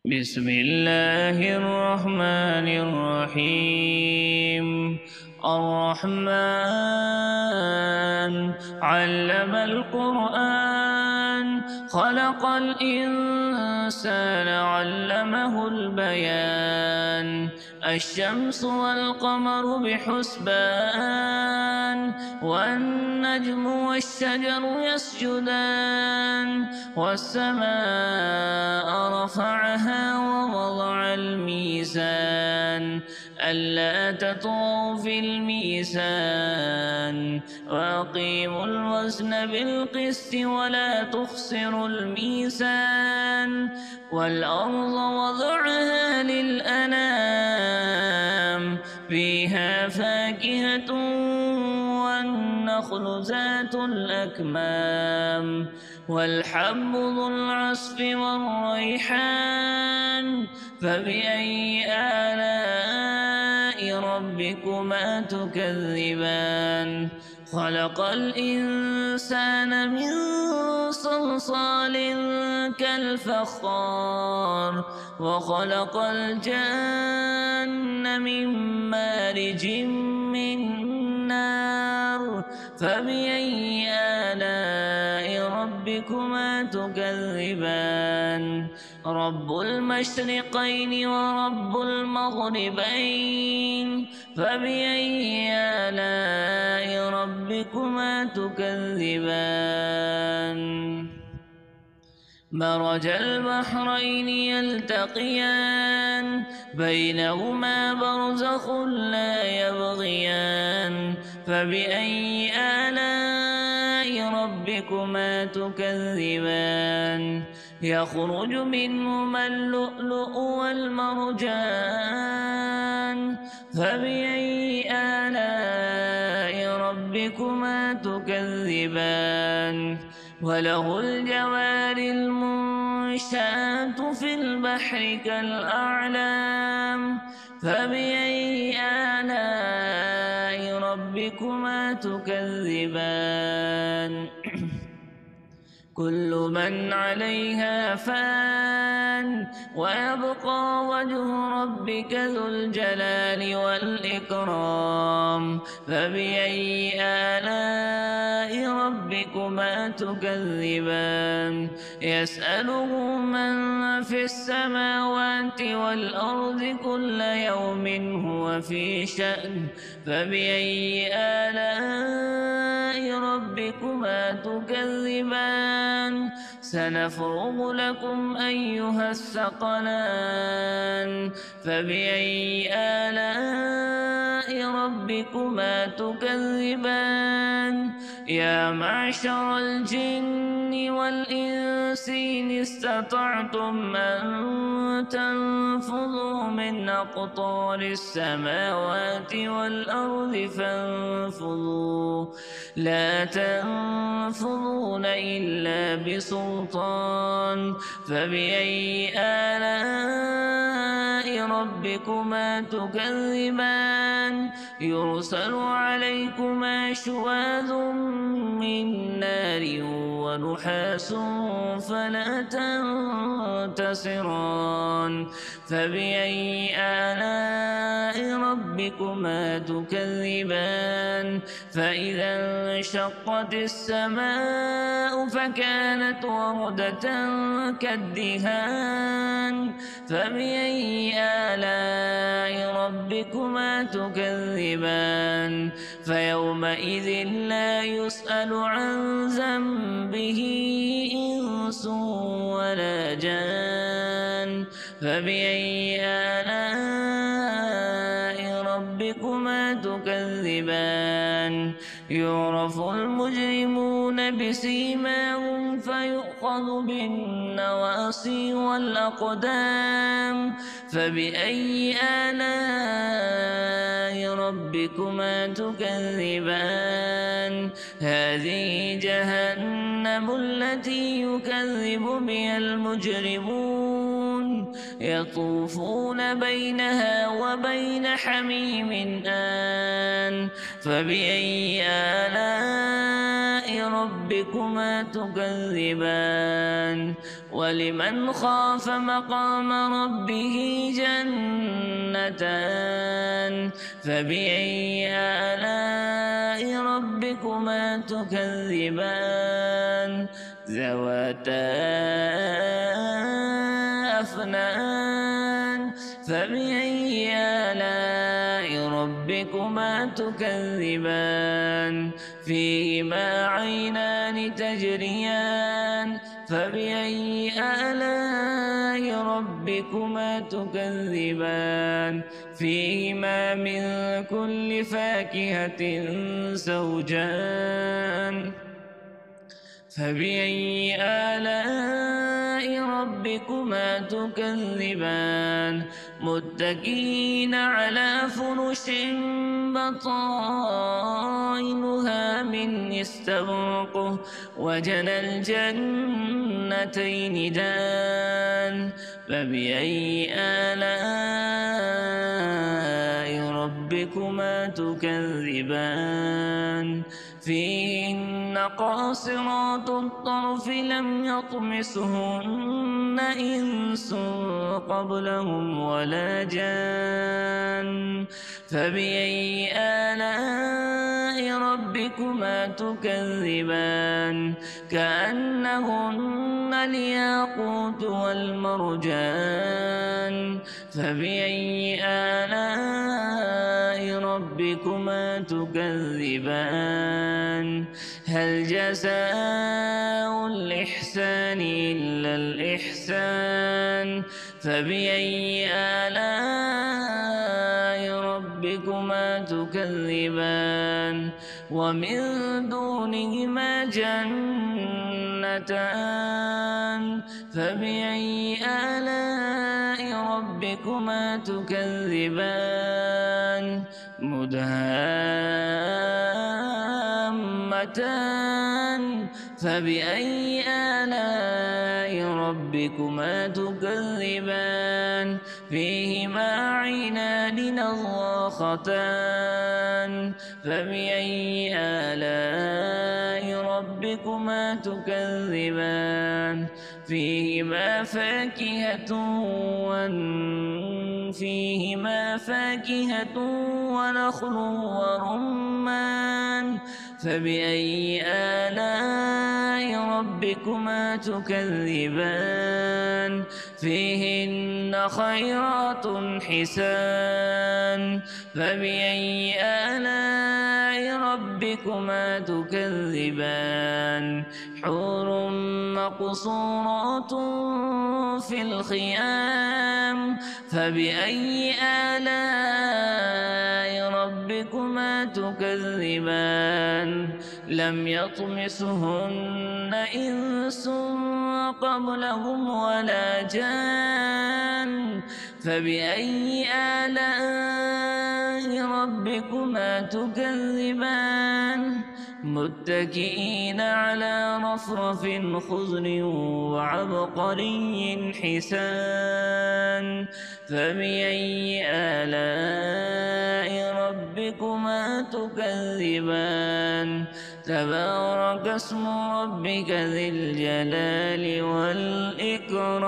بسم الله الرحمن الرحيم. الرحمن علم القرآن، خلق الإنسان علمه البيان. الشمس والقمر بحسبان، والنجم والشجر يسجدان. والسماء رفعها ووضع الميزان، ألا تطغوا في الميزان، وأقيموا الوزن بالقسط ولا تخسروا الميزان. والأرض وضعها للأنام، فيها فاكهة والنخل ذات الأكمام، والحب ذو العصف والريحان. فبأي آلاء ربكما تكذبان؟ خلق الإنسان من صلصال كالفخار، وخلق الجن من مارج من نار. فبأي آلاء ربكما تكذبان؟ رب المشرقين ورب المغربين، فبأي آلاء ربكما تكذبان؟ مرج البحرين يلتقيان، بينهما برزخ لا يبغيان. فبأي آلاء ربكما تكذبان؟ يخرج منهما اللؤلؤ والمرجان. فبأي آلاء ربكما تكذبان؟ وله الجوار المنشآت في البحر كالأعلام. فبأي آلاء ربكما تكذبان؟ كل من عليها فان، ويبقى وجه ربك ذو الجلال والإكرام. فبأي آلاء ربكما تكذبان؟ يسأله من في السماوات والأرض كل يوم هو في شأن. فبأي آلاء ربكما تكذبان؟ سنفرغ لكم أيها الثقلان. فبأي آلاء ربكما تكذبان؟ يا معشر الجن والإنس إن استطعتم أن تنفذوا من أقطار السماوات والأرض فانفذوا، لا تنفذون إلا بسلطان. فبأي آلاء ربكما تكذبان؟ يرسل عليكما شواظ من نار ونحاس فلا تنتصران. فبأي آلاء ربكما تكذبان؟ فإذا انشقت السماء فكانت وردة كالدهان. فبأي آلاء ربكما تكذبان؟ فيومئذ لا يسأل عن ذنبه إنس ولا جان. فبأي آلاء ربكما تكذبان؟ يعرف المجرمون بسيماهم فيؤخذ بالنواصي والأقدام. فبأي آلاء ربكما تكذبان؟ هذه جهنم التي يكذب بها المجرمون، يطوفون بينها وبين حميم آن. فبأي آلاء ربكما تكذبان ولمن خاف مقام ربه جنتان فبأي آلاء ربكما تكذبان ذواتا أفنان فبأي آلاء ربكما تكذبان فيهما عينان تجريان فبأي آلاء ربكما تكذبان فيهما من كل فاكهة زوجان فبأي آلاء ربكما تكذبان متكئين على فرش بطائنها من استبرق وجنى الجنتين دان فبأي آلاء ربكما تكذبان فيهن قاصرات الطرف لم يطمسهن إنس قبلهم ولا جان فبأي آلاء ربكما تكذبان كأنهن الياقوت والمرجان فبأي آلاء ربكما تكذبان هل جزاء الإحسان إلا الإحسان فبأي آلاء ربكما تكذبان ومن دونهما جنتان فبأي آلاء ربكما تكذبان مدهامتان فبأي آلاء ربكما تكذبان فيهما عينان نضاختان فبأي آلاء ربكما تكذبان فيهما فاكهة ونخل ورمان فبأي آلاء ربكما تكذبان فيهن خيرات حسان فبأي آلاء ربكما تكذبان حور مقصورات في الخيام فبأي آلاء ربكما تكذبان لم يطمسهن إنس قبلهم ولا جان فبأي آلاء ربكما تكذبان متكئين على رفرف خضر وعبقري حسان فبأي آلاء ربكما تكذبان تبارك اسم ربك ذي الجلال والإكرام